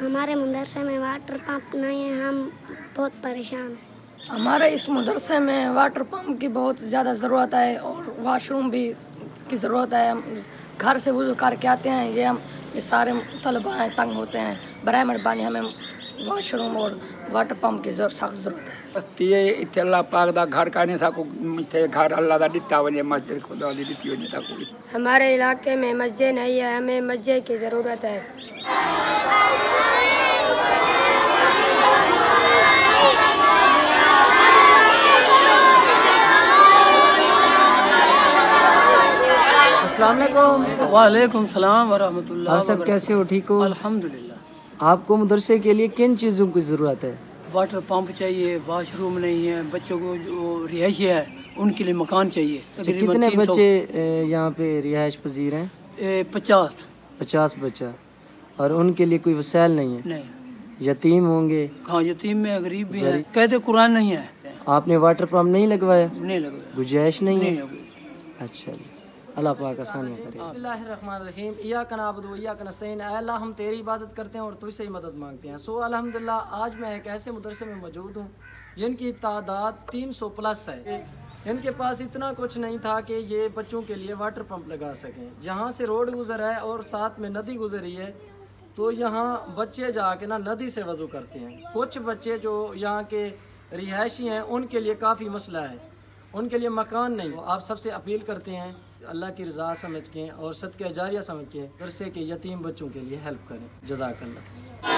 ہمارے مدرسے میں واٹر پمپ نہیں ہے، ہم بہت پریشان ہیں۔ ہمارے اس مدرسے میں واٹر پمپ کی بہت زیادہ ضرورت ہے اور واش روم بھی کی ضرورت ہے۔ ہم گھر سے وضو کر کے آتے ہیں، یہ سارے طلباء ہیں تنگ ہوتے ہیں، برائے مہربانی ہمیں واش روم اور واٹر پمپ کی سخت ضرورت ہے۔ اتنے اللہ پاک دا گھر کہنے تھا کو گھر اللہ دا دتا وجے مسجد خدا دی دتی وجے تھا کوئی۔ ہمارے علاقے میں مسجد نہیں ہے، ہمیں مسجد کی ضرورت ہے۔ السلام علیکم۔ وعلیکم السلام ورحمۃ اللہ۔ آپ سب کیسے ہو؟ ٹھیک ہو؟ الحمدللہ۔ آپ کو مدرسے کے لیے کن چیزوں کی ضرورت ہے؟ واٹر پمپ چاہیے، واش روم نہیں ہے، بچوں کو جو رہائشی ہے ان کے لیے مکان چاہیے۔ کتنے بچے یہاں پہ رہائش پذیر ہیں؟ 50 بچہ، اور ان کے لیے کوئی وسائل نہیں ہے؟ نہیں۔ یتیم ہوں گے؟ ہاں، یتیم میں غریب بھی ہیں، قید قرآن نہیں ہے۔ آپ نے واٹر پمپ نہیں لگوایا؟ نہیں لگا، گنجائش نہیں ہے؟ نہیں۔ اچھا جی، اللہ پاک آسانی کرے۔ بسم اللہ الرحمن الرحیم۔ ایاک نعبد و ایاک نستعین۔ اے اللہ ہم تیری عبادت کرتے ہیں اور تجھ سے ہی مدد مانگتے ہیں۔ الحمدللہ آج میں ایک ایسے مدرسے میں موجود ہوں جن کی تعداد 300 پلس ہے۔ ان کے پاس اتنا کچھ نہیں تھا کہ یہ بچوں کے لیے واٹر پمپ لگا سکیں۔ یہاں سے روڈ گزر ہے اور ساتھ میں ندی گزری ہے، تو یہاں بچے جا کے ندی سے وضو کرتے ہیں۔ کچھ بچے جو یہاں کے رہائشی ہیں ان کے لیے کافی مسئلہ ہے، ان کے لیے مکان نہیں۔ آپ سب سے اپیل کرتے ہیں اللہ کی رضا سمجھ کے اور صدقہ جاریہ سمجھ کے مدرسے کے یتیم بچوں کے لیے ہیلپ کریں۔ جزاک اللہ۔